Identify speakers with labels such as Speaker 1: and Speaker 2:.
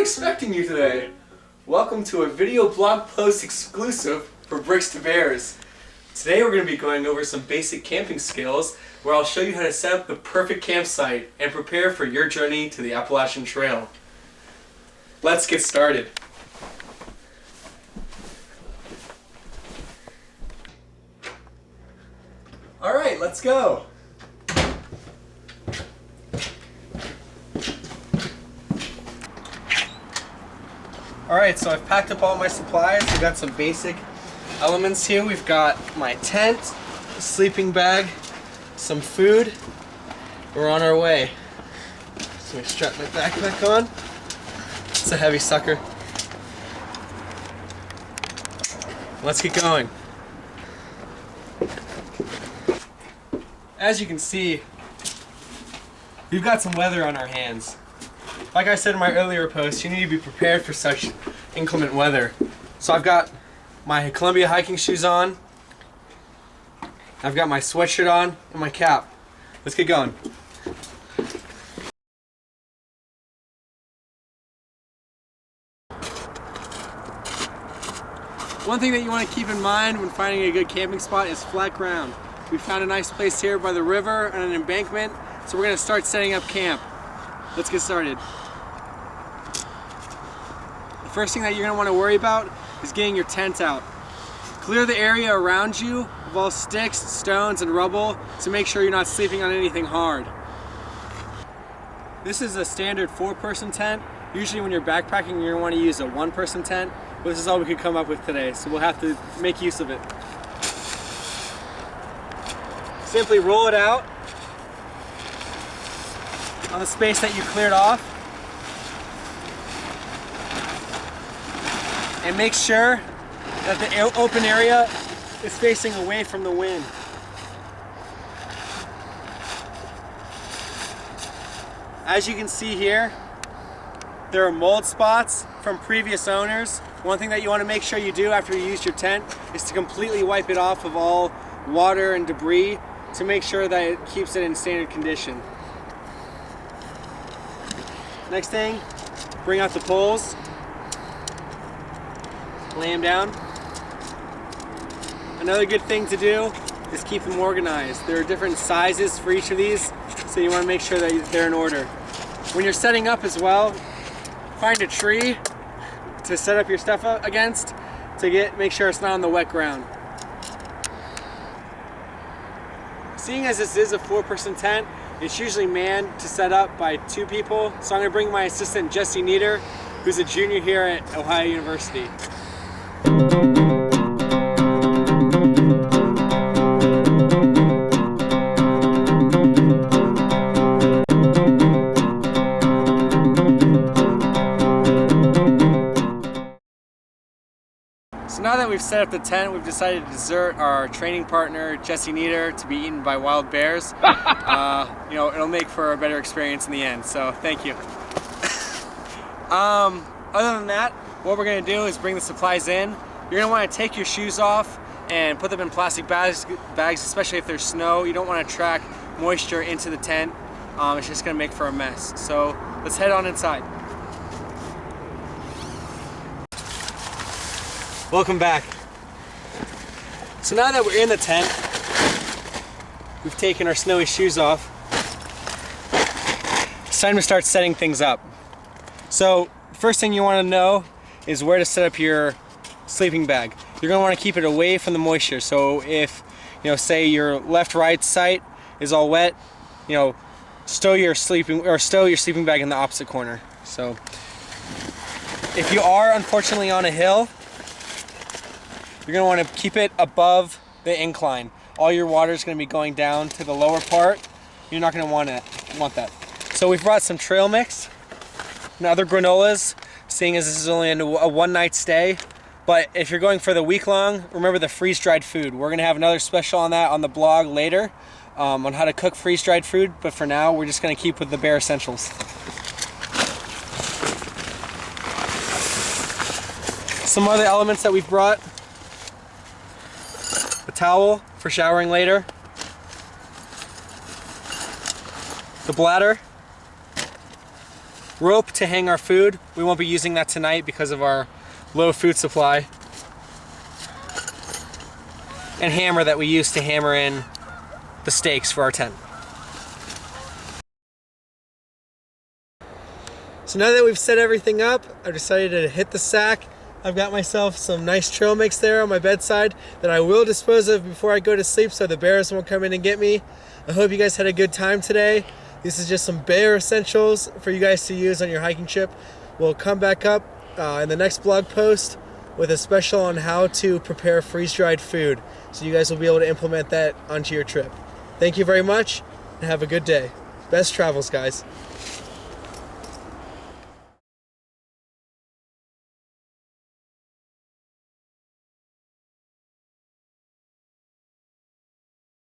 Speaker 1: expecting you today. Welcome to a video blog post exclusive for Bricks to Bears. Today we're going to be going over some basic camping skills where I'll show you how to set up the perfect campsite and prepare for your journey to the Appalachian Trail. Let's get started. Alright, let's go. Alright, so I've packed up all my supplies. We've got some basic elements here. We've got my tent, a sleeping bag, some food. We're on our way. So let me strap my backpack on. It's a heavy sucker. Let's get going. As you can see, we've got some weather on our hands. Like I said in my earlier post, you need to be prepared for such inclement weather. So I've got my Columbia hiking shoes on, I've got my sweatshirt on, and my cap. Let's get going. One thing that you want to keep in mind when finding a good camping spot is flat ground. We found a nice place here by the river and an embankment, so we're going to start setting up camp. Let's get started. The first thing that you're going to want to worry about is getting your tent out. Clear the area around you of all sticks, stones, and rubble to make sure you're not sleeping on anything hard. This is a standard 4-person tent. Usually when you're backpacking, you're going to want to use a 1-person tent, but this is all we could come up with today, so we'll have to make use of it. Simply roll it out on the space that you cleared off, and make sure that the open area is facing away from the wind. As you can see here, there are mold spots from previous owners. One thing that you want to make sure you do after you use your tent is to completely wipe it off of all water and debris to make sure that it keeps it in standard condition. Next thing, bring out the poles, lay them down. Another good thing to do is keep them organized. There are different sizes for each of these, so you want to make sure that they're in order. When you're setting up as well, find a tree to set up your stuff against to make sure it's not on the wet ground. Seeing as this is a 4-person tent, it's usually manned to set up by 2 people. So I'm going to bring my assistant Jesse Nieder, who's a junior here at Ohio University. So now that we've set up the tent, we've decided to desert our training partner, Jesse Nieder, to be eaten by wild bears. You know, it'll make for a better experience in the end, so thank you. Other than that, what we're going to do is bring the supplies in. You're going to want to take your shoes off and put them in plastic bags, especially if there's snow. You don't want to track moisture into the tent. It's just going to make for a mess. So let's head on inside. Welcome back. So now that we're in the tent, we've taken our snowy shoes off. It's time to start setting things up. So first thing you want to know is where to set up your sleeping bag. You're going to want to keep it away from the moisture. So if, say your left-right side is all wet, stow your sleeping bag in the opposite corner. So if you are unfortunately on a hill, you're going to want to keep it above the incline. All your water is going to be going down to the lower part. You're not going to want that. So we've brought some trail mix and other granolas, seeing as this is only a one-night stay. But if you're going for the week-long, remember the freeze-dried food. We're going to have another special on that on the blog later on how to cook freeze-dried food. But for now, we're just going to keep with the bare essentials. Some other elements that we've brought. A towel for showering later, the bladder, rope to hang our food. We won't be using that tonight because of our low food supply. And hammer that we use to hammer in the stakes for our tent. So now that we've set everything up, I've decided to hit the sack. I've got myself some nice trail mix there on my bedside that I will dispose of before I go to sleep so the bears won't come in and get me. I hope you guys had a good time today. This is just some bear essentials for you guys to use on your hiking trip. We'll come back up in the next blog post with a special on how to prepare freeze-dried food. So you guys will be able to implement that onto your trip. Thank you very much and have a good day. Best travels, guys.